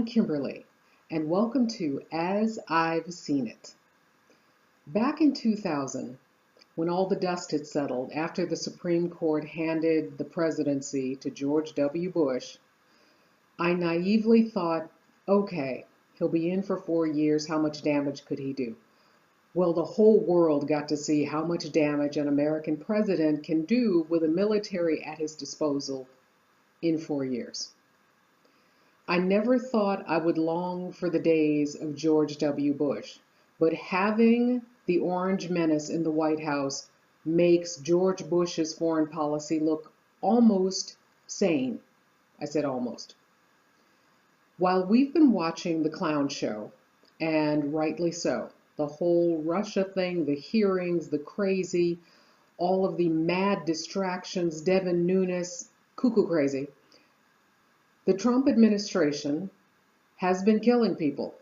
I'm Kimberly, and welcome to As I've Seen It. Back in 2000, when all the dust had settled after the Supreme Court handed the presidency to George W. Bush, I naively thought, okay, he'll be in for 4 years, how much damage could he do? Well, the whole world got to see how much damage an American president can do with a military at his disposal in 4 years. I never thought I would long for the days of George W. Bush, but having the Orange Menace in the White House makes George Bush's foreign policy look almost sane. I said almost. While we've been watching the clown show, and rightly so, the whole Russia thing, the hearings, the crazy, all of the mad distractions, Devin Nunes, cuckoo crazy, the Trump administration has been killing people.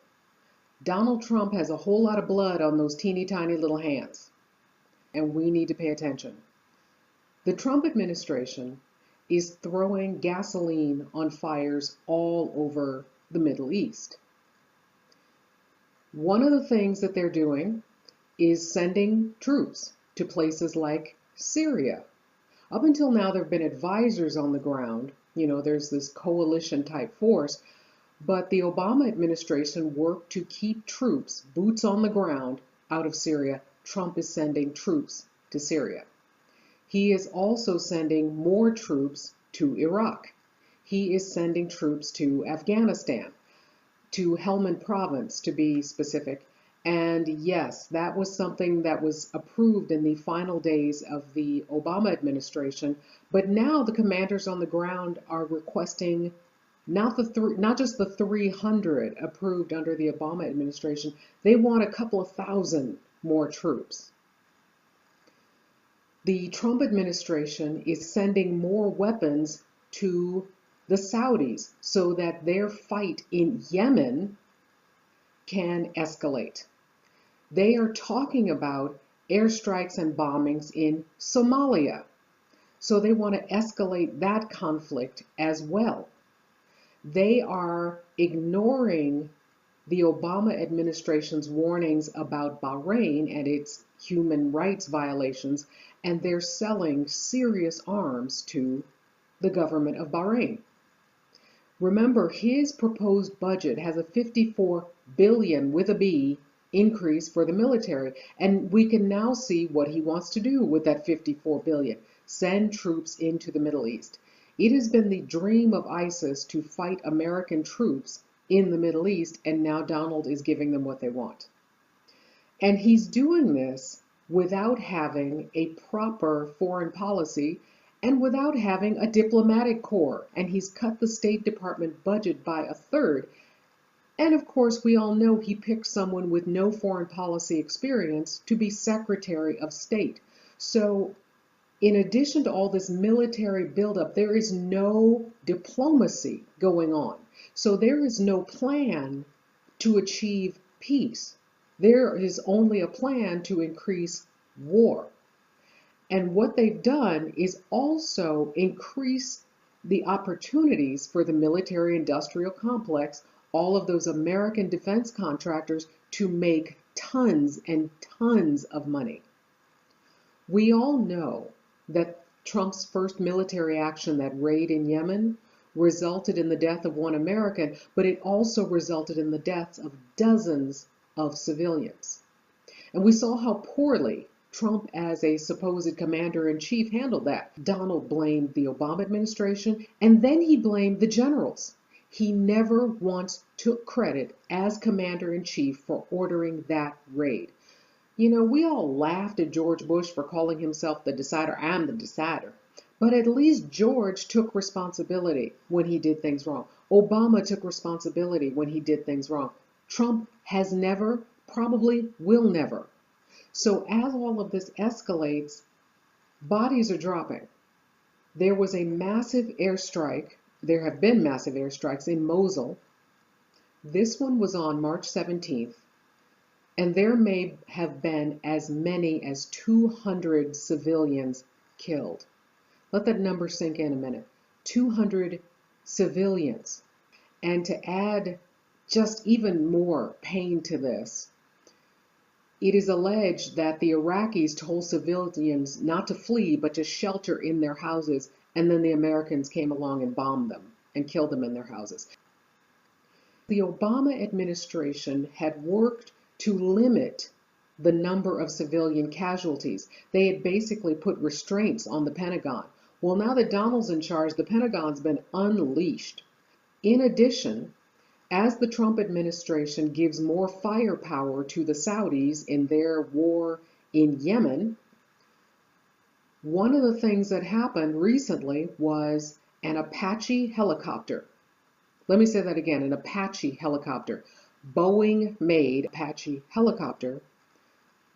Donald Trump has a whole lot of blood on those teeny tiny little hands, and we need to pay attention. The Trump administration is throwing gasoline on fires all over the Middle East. One of the things that they're doing is sending troops to places like Syria. Up until now, there have been advisors on the ground. There's this coalition type force, but the Obama administration worked to keep troops, boots on the ground, out of Syria. Trump is sending troops to Syria. He is also sending more troops to Iraq. He is sending troops to Afghanistan, to Helmand Province to be specific. And yes, that was something that was approved in the final days of the Obama administration. But now the commanders on the ground are requesting not just the 300 approved under the Obama administration. They want a couple of thousand more troops. The Trump administration is sending more weapons to the Saudis so that their fight in Yemen can escalate. They are talking about airstrikes and bombings in Somalia. So they want to escalate that conflict as well. They are ignoring the Obama administration's warnings about Bahrain and its human rights violations, and they're selling serious arms to the government of Bahrain. Remember, his proposed budget has a 54 billion with a B increase for the military, and we can now see what he wants to do with that 54 billion. Send troops into the Middle East. It has been the dream of ISIS to fight American troops in the Middle East, and now Donald is giving them what they want. And he's doing this without having a proper foreign policy and without having a diplomatic corps. And he's cut the State Department budget by a third. And of course, we all know he picked someone with no foreign policy experience to be Secretary of State. So in addition to all this military buildup, there is no diplomacy going on. So there is no plan to achieve peace. There is only a plan to increase war. And what they've done is also increase the opportunities for the military industrial complex, all of those American defense contractors, to make tons and tons of money. We all know that Trump's first military action, that raid in Yemen, resulted in the death of one American, but it also resulted in the deaths of dozens of civilians. And we saw how poorly Trump, as a supposed commander-in-chief, handled that. Donald blamed the Obama administration, and then he blamed the generals. He never once took credit as commander-in-chief for ordering that raid. We all laughed at George Bush for calling himself the decider. I'm the decider. But at least George took responsibility when he did things wrong. Obama took responsibility when he did things wrong. Trump has never, probably will never. So as all of this escalates, bodies are dropping. There was a massive airstrike. There have been massive airstrikes in Mosul. This one was on March 17th. And there may have been as many as 200 civilians killed. Let that number sink in a minute. 200 civilians. And to add just even more pain to this, it is alleged that the Iraqis told civilians not to flee but to shelter in their houses, and then the Americans came along and bombed them and killed them in their houses. The Obama administration had worked to limit the number of civilian casualties. They had basically put restraints on the Pentagon. Well, now that Donald's in charge, the Pentagon's been unleashed. In addition, as the Trump administration gives more firepower to the Saudis in their war in Yemen, one of the things that happened recently was an Apache helicopter. Let me say that again, an Apache helicopter. Boeing-made Apache helicopter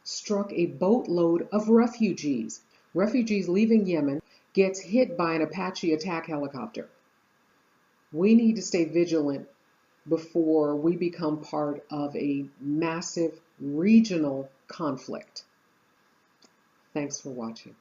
struck a boatload of refugees. Refugees leaving Yemen gets hit by an Apache attack helicopter. We need to stay vigilant before we become part of a massive regional conflict. Thanks for watching.